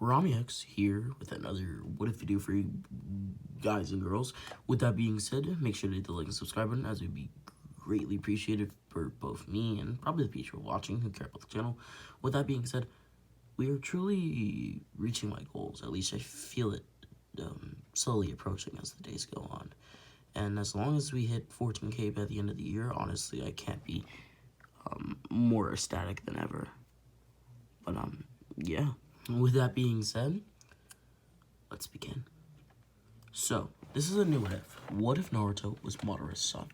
X here with another What If video for you guys and girls. With that being said, make sure to hit the like and subscribe button, as it would be greatly appreciated for both me and probably the people watching who care about the channel. With that being said, we are truly reaching my goals. At least I feel it slowly approaching as the days go on. And as long as we hit 14K by the end of the year, honestly, I can't be more ecstatic than ever. But, yeah. With that being said, let's begin. So, this is a new what if. What if Naruto was Madara's son?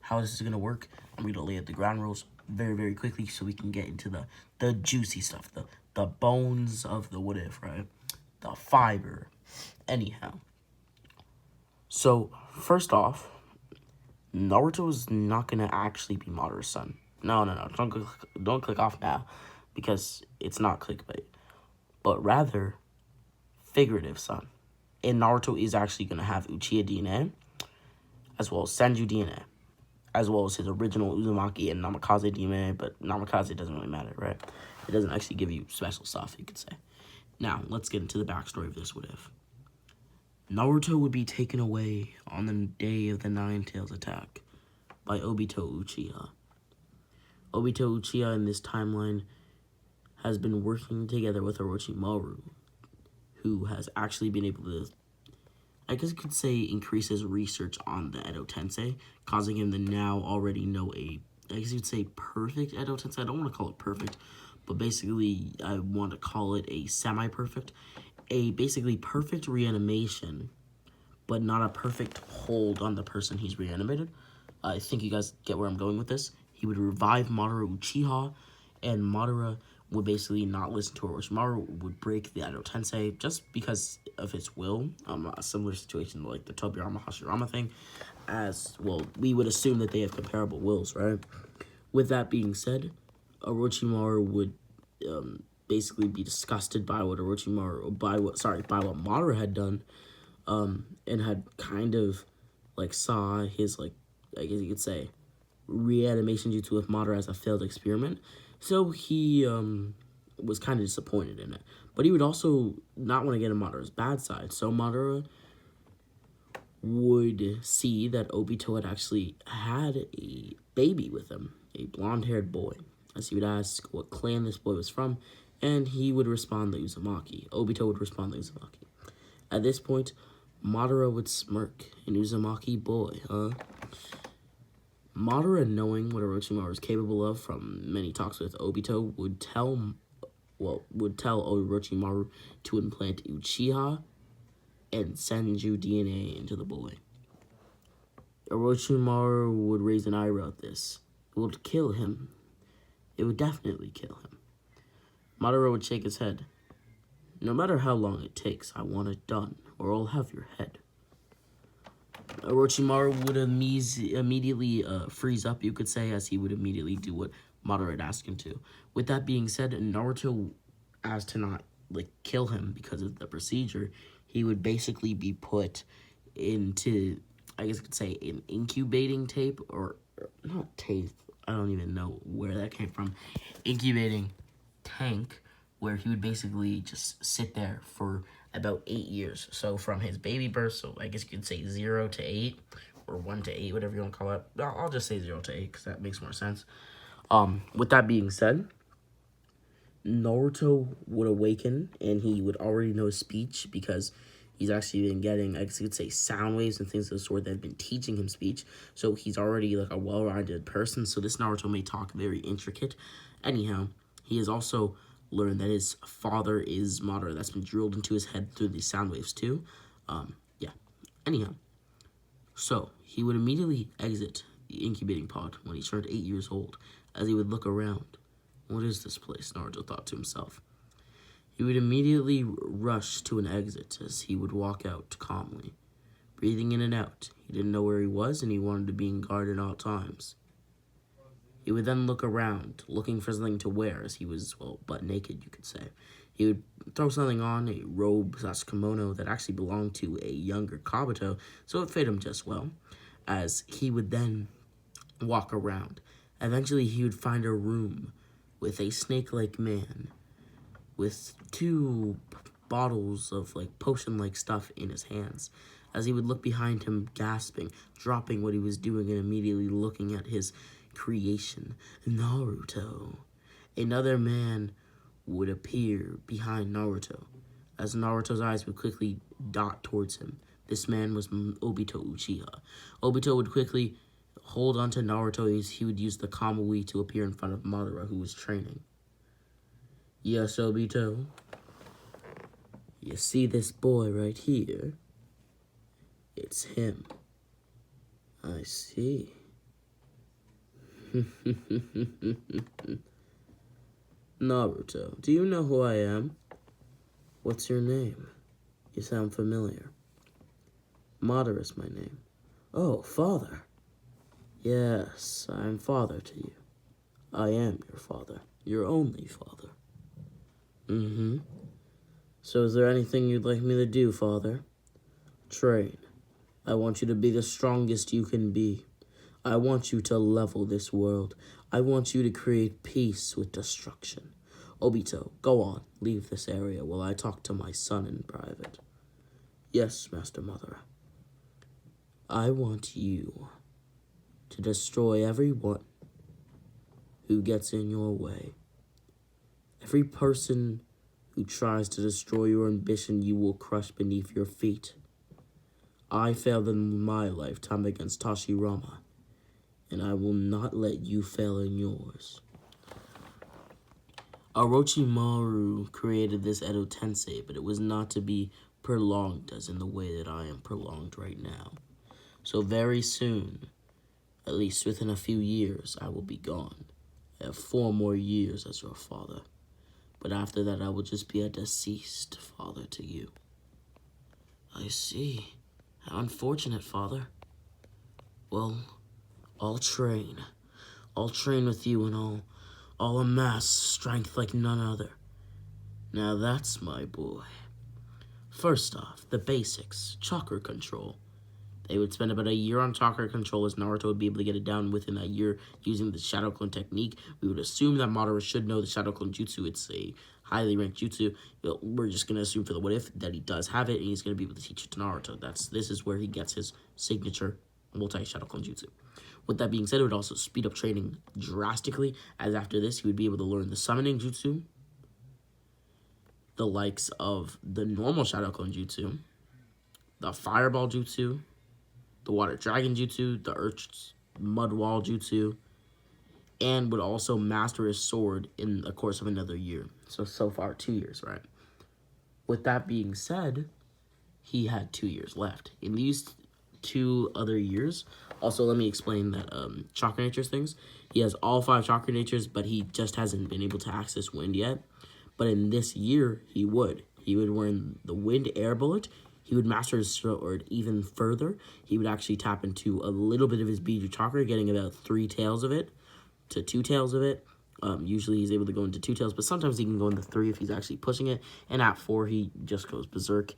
How this is going to work, I'm going to lay out the ground rules very, very quickly so we can get into the juicy stuff, the bones of the what if, right? The fiber. Anyhow. So, first off, Naruto is not going to actually be Madara's son. No. Don't click off now, because it's not clickbait. But rather, figurative son. And Naruto is actually going to have Uchiha DNA, as well as Senju DNA, as well as his original Uzumaki and Namikaze DNA, but Namikaze doesn't really matter, right? It doesn't actually give you special stuff, you could say. Now, let's get into the backstory of this what if. Naruto would be taken away on the day of the Nine Tails attack by Obito Uchiha. Obito Uchiha in this timeline has been working together with Orochimaru, who has actually been able to, I guess you could say, increase his research on the Edo Tensei, causing him to now already know I guess you'd say perfect Edo Tensei. I don't want to call it perfect, but basically I want to call it a semi-perfect, a basically perfect reanimation, but not a perfect hold on the person he's reanimated. I think you guys get where I'm going with this. He would revive Madara Uchiha, and Madara would basically not listen to Orochimaru, would break the Edo Tensei just because of his will. A similar situation to like the Tobirama Hashirama thing, as well. We would assume that they have comparable wills, right? With that being said, Orochimaru would basically be disgusted by what Madara had done, and had kind of like saw his, like, I guess you could say, reanimation jutsu with Madara as a failed experiment. So he was kind of disappointed in it. But he would also not want to get on Madara's bad side. So Madara would see that Obito had actually had a baby with him, a blonde-haired boy, as he would ask what clan this boy was from, and he would respond the Uzumaki. Obito would respond the Uzumaki. At this point, Madara would smirk. An Uzumaki boy, huh? Madara, knowing what Orochimaru was capable of from many talks with Obito, would tell Orochimaru to implant Uchiha and Senju DNA into the boy. Orochimaru would raise an eyebrow at this. It would kill him. It would definitely kill him. Madara would shake his head. No matter how long it takes, I want it done, or I'll have your head. Orochimaru would immediately freeze up, you could say, as he would immediately do what Madara had asked him to. With that being said, Naruto, as to not kill him because of the procedure, he would basically be put into, I guess you could say, an incubating tape, or not tape, I don't even know where that came from, incubating tank, where he would basically just sit there for about 8 years. So from his baby birth, so I guess you could say 0 to 8, or 1 to 8, whatever you want to call it. I'll just say 0 to 8, because that makes more sense. With that being said, Naruto would awaken, and he would already know speech, because he's actually been getting, I guess you could say, sound waves and things of the sort that have been teaching him speech. So he's already like a well-rounded person. So this Naruto may talk very intricate. Anyhow, he has also learned that his father is Madara. That's been drilled into his head through these sound waves too. Yeah. Anyhow, so he would immediately exit the incubating pod when he turned 8 years old, as he would look around. What is this place? Naruto thought to himself. He would immediately rush to an exit as he would walk out calmly, breathing in and out. He didn't know where he was, and he wanted to be in guard at all times. He would then look around, looking for something to wear, as he was, well, butt naked, you could say. He would throw something on, a robe/kimono that actually belonged to a younger Kabuto, so it fit him just well, as he would then walk around. Eventually, he would find a room with a snake-like man, with two bottles of like potion-like stuff in his hands. As he would look behind him, gasping, dropping what he was doing, and immediately looking at his creation, Naruto. Another man would appear behind Naruto, as Naruto's eyes would quickly dot towards him. This man was Obito Uchiha. Obito would quickly hold onto Naruto as he would use the Kamui to appear in front of Madara, who was training. Yes, Obito. You see this boy right here? It's him. I see. Naruto, do you know who I am? What's your name? You sound familiar. Madaras, my name. Oh, father. Yes, I'm father to you. I am your father. Your only father. Mm-hmm. So is there anything you'd like me to do, father? Train. I want you to be the strongest you can be. I want you to level this world. I want you to create peace with destruction. Obito, go on. Leave this area while I talk to my son in private. Yes, Master Madara. I want you to destroy everyone who gets in your way. Every person who tries to destroy your ambition, you will crush beneath your feet. I failed in my lifetime against Tashirama, and I will not let you fail in yours. Orochimaru created this Edo Tensei, but it was not to be prolonged as in the way that I am prolonged right now. So very soon, at least within a few years, I will be gone. I have 4 more years as your father. But after that, I will just be a deceased father to you. I see. How unfortunate, father. Well, I'll train. I'll train with you and I'll amass strength like none other. Now that's my boy. First off, the basics. Chakra control. They would spend about a year on chakra control, as Naruto would be able to get it down within that year using the Shadow Clone technique. We would assume that Madara should know the Shadow Clone Jutsu. It's a highly ranked jutsu. We're just going to assume for the what if that he does have it, and he's going to be able to teach it to Naruto. This is where he gets his signature multi-Shadow Clone Jutsu. With that being said, it would also speed up training drastically, as after this, he would be able to learn the Summoning Jutsu, the likes of the normal Shadow Clone Jutsu, the Fireball Jutsu, the Water Dragon Jutsu, the Earth Mud Wall Jutsu, and would also master his sword in the course of another year. So far, 2 years, right? With that being said, he had 2 years left. In these 2 other years, also let me explain that chakra natures things. He has all 5 chakra natures, but he just hasn't been able to access wind yet. But in this year, he would. He would learn the wind air bullet. He would master his sword even further. He would actually tap into a little bit of his Biju chakra, getting about 3 tails of it to 2 tails of it. Usually he's able to go into 2 tails, but sometimes he can go into 3 if he's actually pushing it. And at 4, he just goes berserk,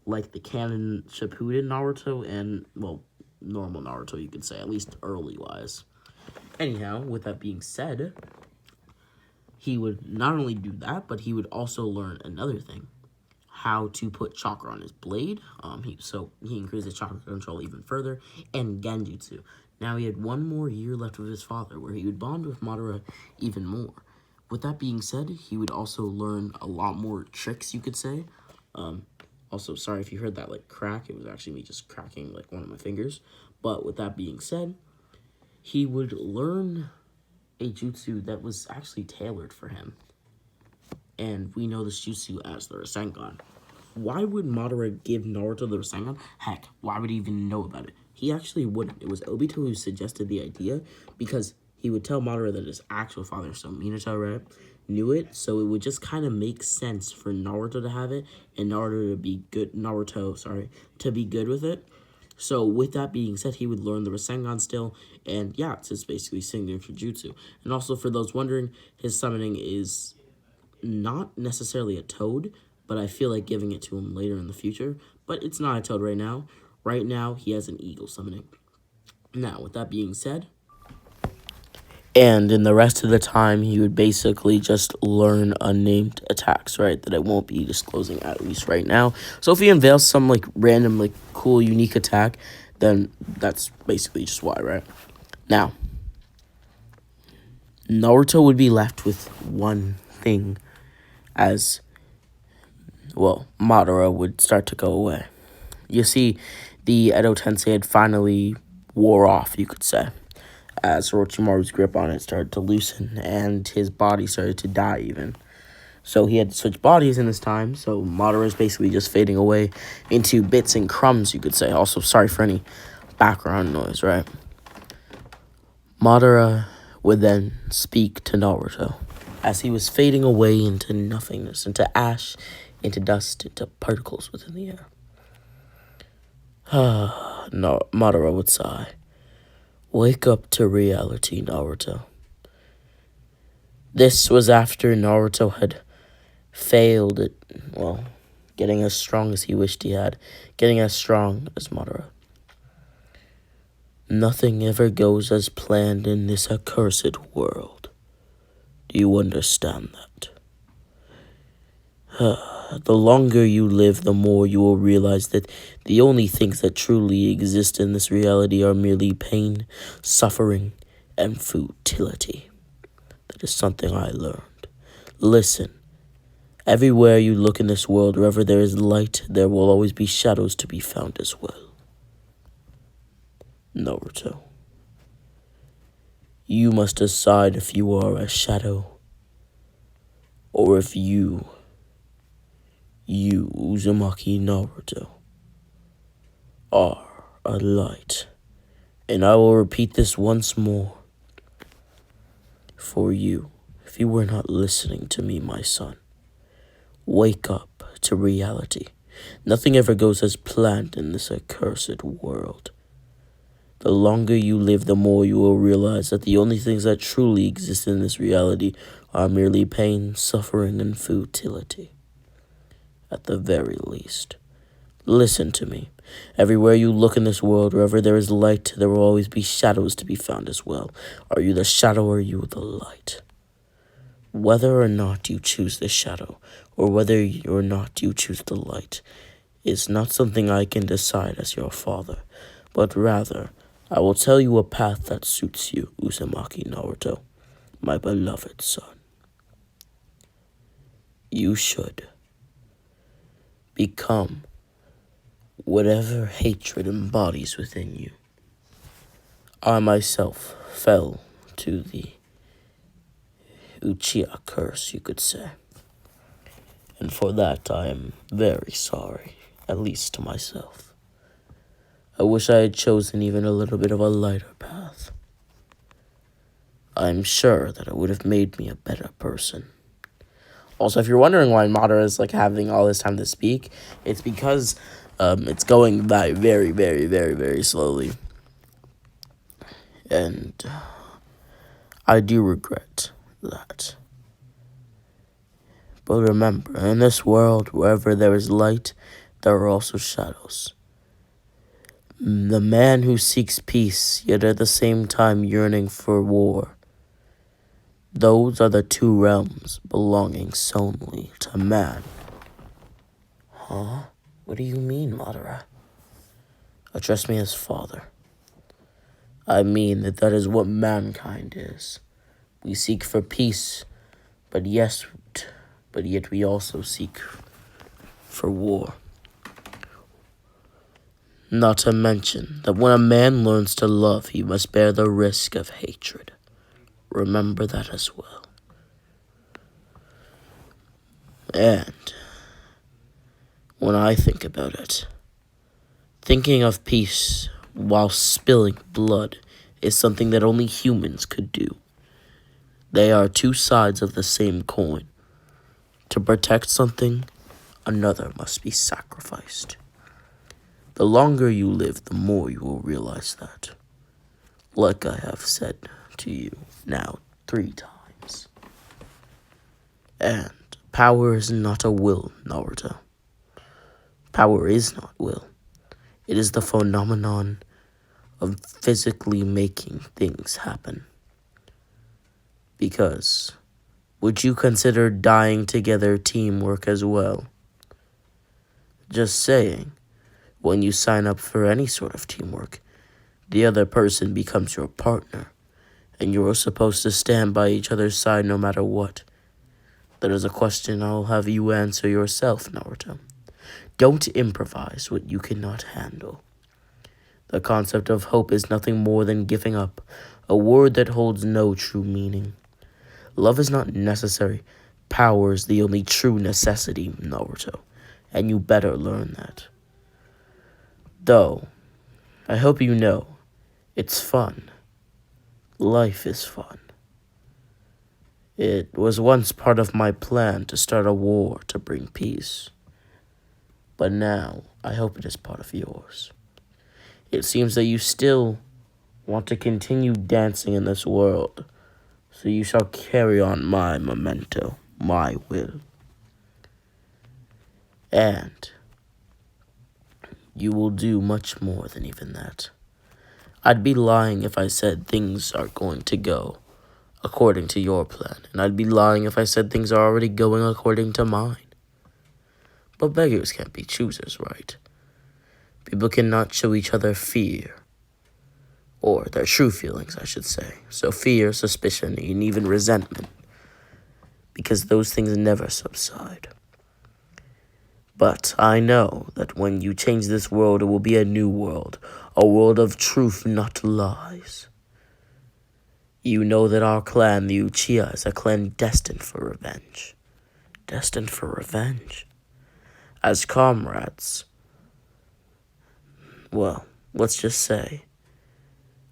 like the canon Shippuden Naruto and, well, normal Naruto, you could say, at least early-wise. Anyhow, with that being said, he would not only do that, but he would also learn another thing. How to put chakra on his blade. He increased his chakra control even further. And Genjutsu. Now he had 1 more year left with his father, where he would bond with Madara even more. With that being said, he would also learn a lot more tricks, you could say. Also, sorry if you heard that like crack. It was actually me just cracking like one of my fingers. But with that being said, he would learn a jutsu that was actually tailored for him. And we know this jutsu as the Rasengan. Why would Madara give Naruto the Rasengan? Heck, why would he even know about it? He actually wouldn't. It was Obito who suggested the idea, because he would tell Madara that his actual father, so Minato, right, knew it, so it would just kind of make sense for Naruto to have it, and to be good with it. So with that being said, he would learn the Rasengan still, and yeah, it's his basically signature jutsu. And also, for those wondering, his summoning is not necessarily a toad, but I feel like giving it to him later in the future. But it's not a toad right now. Right now, he has an eagle summoning. Now, with that being said, And in the rest of the time, he would basically just learn unnamed attacks, right? That I won't be disclosing at least right now. So if he unveils some, like, random, like, cool, unique attack, then that's basically just why, right? Now, Naruto would be left with one thing as, well, Madara would start to go away. You see, the Edo Tensei had finally wore off, you could say, as Orochimaru's grip on it started to loosen and his body started to die even. So he had to switch bodies in this time, so Madara is basically just fading away into bits and crumbs, you could say. Also, sorry for any background noise, right? Madara would then speak to Naruto as he was fading away into nothingness, into ash, into dust, into particles within the air. No, Madara would sigh. Wake up to reality, Naruto. This was after Naruto had failed at, well, getting as strong as he wished he had, getting as strong as Madara. Nothing ever goes as planned in this accursed world. Do you understand that? The longer you live, the more you will realize that the only things that truly exist in this reality are merely pain, suffering, and futility. That is something I learned. Listen, everywhere you look in this world, wherever there is light, there will always be shadows to be found as well. Naruto, you must decide if you are a shadow or if you, Uzumaki Naruto, are a light. And I will repeat this once more. For you, if you were not listening to me, my son, wake up to reality. Nothing ever goes as planned in this accursed world. The longer you live, the more you will realize that the only things that truly exist in this reality are merely pain, suffering, and futility. At the very least, listen to me. Everywhere you look in this world, wherever there is light, there will always be shadows to be found as well. Are you the shadow or are you the light? Whether or not you choose the shadow, or whether or not you choose the light, is not something I can decide as your father, but rather, I will tell you a path that suits you, Uzumaki Naruto, my beloved son. You should become whatever hatred embodies within you. I myself fell to the Uchiha curse, you could say. And for that I am very sorry, at least to myself. I wish I had chosen even a little bit of a lighter path. I'm sure that it would have made me a better person. Also, if you're wondering why Madara is like having all this time to speak, it's because it's going by very, very, very, very slowly. And I do regret that. But remember, in this world, wherever there is light, there are also shadows. The man who seeks peace, yet at the same time yearning for war, those are the two realms belonging solely to man. Huh? What do you mean, Madara? Address me as father. I mean that is what mankind is. We seek for peace, but yet we also seek for war. Not to mention that when a man learns to love, he must bear the risk of hatred. Remember that as well. And when I think about it, thinking of peace while spilling blood is something that only humans could do. They are two sides of the same coin. To protect something, another must be sacrificed. The longer you live, the more you will realize that. Like I have said to you now 3 times. And power is not a will, Naruto. Power is not will. It is the phenomenon of physically making things happen. Because would you consider dying together teamwork as well? Just saying, when you sign up for any sort of teamwork, the other person becomes your partner, and you are supposed to stand by each other's side no matter what. That is a question I'll have you answer yourself, Naruto. Don't improvise what you cannot handle. The concept of hope is nothing more than giving up, a word that holds no true meaning. Love is not necessary. Power is the only true necessity, Naruto, and you better learn that. Though, I hope you know, it's fun. Life is fun. It was once part of my plan to start a war to bring peace. But now, I hope it is part of yours. It seems that you still want to continue dancing in this world, so you shall carry on my memento, my will. And you will do much more than even that. I'd be lying if I said things are going to go according to your plan, and I'd be lying if I said things are already going according to mine. But beggars can't be choosers, right? People cannot show each other fear, or their true feelings, I should say. So fear, suspicion, and even resentment, because those things never subside. But I know that when you change this world, it will be a new world, a world of truth, not lies. You know that our clan, the Uchiha, is a clan destined for revenge. Destined for revenge. As comrades, well, let's just say,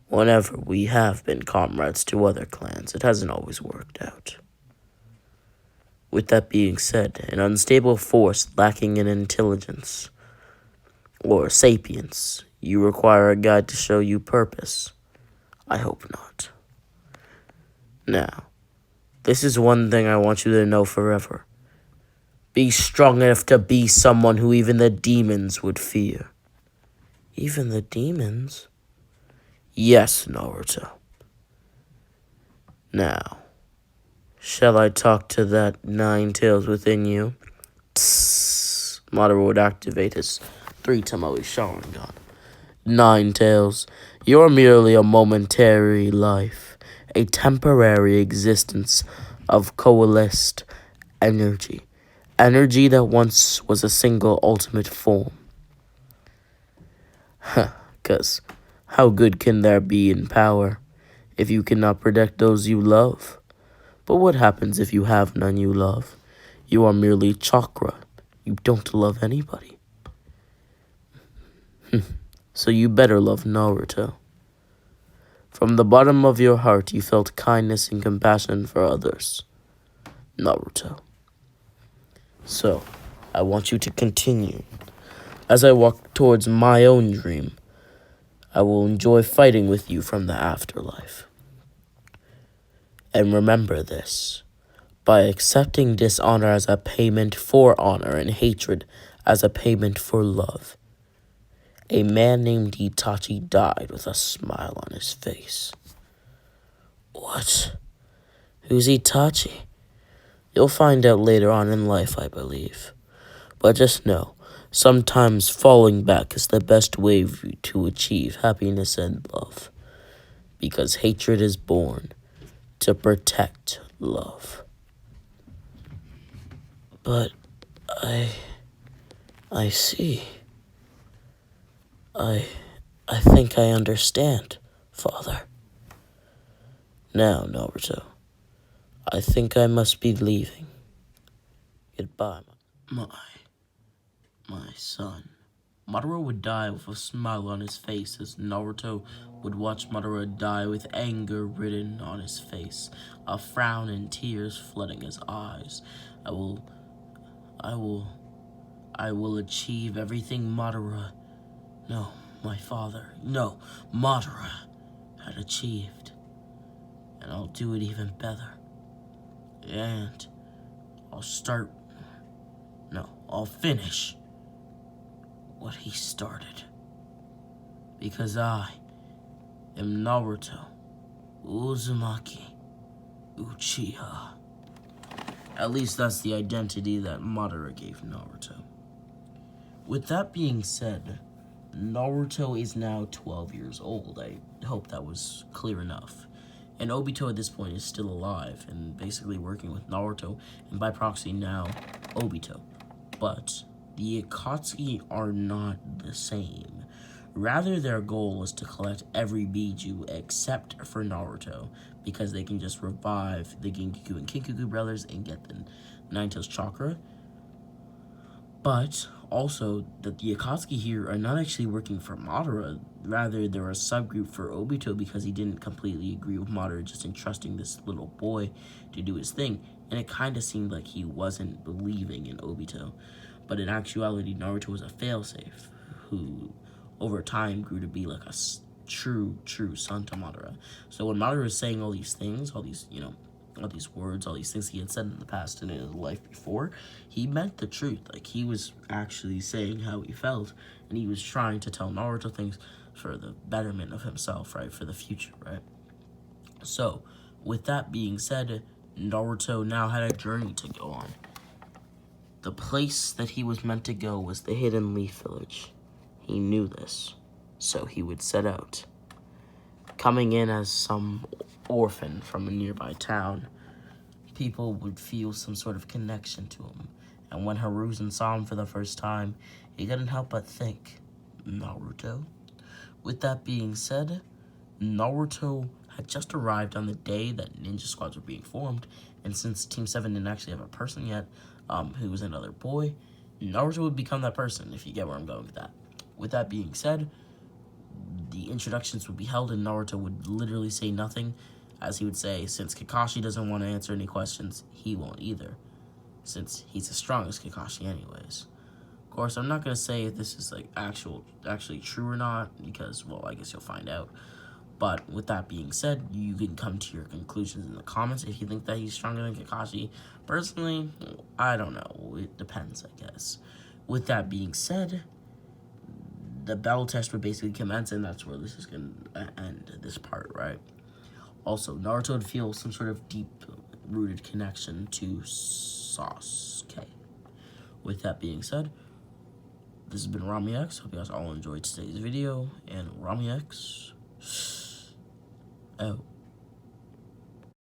whenever we have been comrades to other clans, it hasn't always worked out. With that being said, an unstable force lacking in intelligence or sapience, you require a guide to show you purpose. I hope not. Now, this is one thing I want you to know forever. Be strong enough to be someone who even the demons would fear. Even the demons? Yes, Naruto. Now, shall I talk to that nine tails within you? Tss, Madara would activate his 3 Tomoe Sharingan. Nine tails, you're merely a momentary life, a temporary existence of coalesced energy. Energy that once was a single ultimate form. 'Cause how good can there be in power if you cannot protect those you love? But what happens if you have none you love? You are merely chakra. You don't love anybody. So you better love Naruto. From the bottom of your heart, you felt kindness and compassion for others. Naruto. So, I want you to continue. As I walk towards my own dream, I will enjoy fighting with you from the afterlife. And remember this, by accepting dishonor as a payment for honor and hatred as a payment for love, a man named Itachi died with a smile on his face. What? Who's Itachi? You'll find out later on in life, I believe. But just know, sometimes falling back is the best way to achieve happiness and love. Because hatred is born to protect love. But I see. I think I understand, Father. Now, Naruto, I think I must be leaving. Goodbye, my son. Madara would die with a smile on his face as Naruto would watch Madara die with anger written on his face, a frown and tears flooding his eyes. I will achieve everything Madara, no, my father, no, Madara had achieved. And I'll do it even better. And I'll finish what he started. Because I am Naruto Uzumaki. Uchiha. At least that's the identity that Madara gave Naruto. With that being said, Naruto is now 12 years old. I hope that was clear enough. And Obito at this point is still alive and basically working with Naruto, and by proxy now, Obito. But the Akatsuki are not the same. Rather, their goal is to collect every Biju except for Naruto, because they can just revive the Genkiku and Kinkaku brothers and get the Nine-Tails chakra. But also, that the Akatsuki here are not actually working for Madara. Rather, they're a subgroup for Obito because he didn't completely agree with Madara just entrusting this little boy to do his thing. And it kind of seemed like he wasn't believing in Obito. But in actuality, Naruto was a failsafe who, over time, grew to be like a true son to Madara. So when Madara was saying all these things, all these words, all these things he had said in the past and in his life before, he meant the truth. Like, he was actually saying how he felt, and he was trying to tell Naruto things for the betterment of himself, right? For the future, right? So, with that being said, Naruto now had a journey to go on. The place that he was meant to go was the Hidden Leaf Village. He knew this, so he would set out. Coming in as some orphan from a nearby town, people would feel some sort of connection to him. And when Hiruzen saw him for the first time, he couldn't help but think, Naruto? With that being said, Naruto had just arrived on the day that ninja squads were being formed, and since Team 7 didn't actually have a person yet, who was another boy, Naruto would become that person, if you get where I'm going with that. With that being said, the introductions would be held and Naruto would literally say nothing, as he would say, since Kakashi doesn't want to answer any questions, he won't either, since he's as strong as Kakashi anyways. Of course, I'm not going to say if this is like actually true or not, because, well, I guess you'll find out. But with that being said, you can come to your conclusions in the comments if you think that he's stronger than Kakashi. Personally, I don't know. It depends, I guess. With that being said, the battle test would basically commence, and that's where this is going to end, this part, right? Also, Naruto would feel some sort of deep-rooted connection to Sasuke. With that being said, this has been Rami X. Hope you guys all enjoyed today's video, and Rami X out.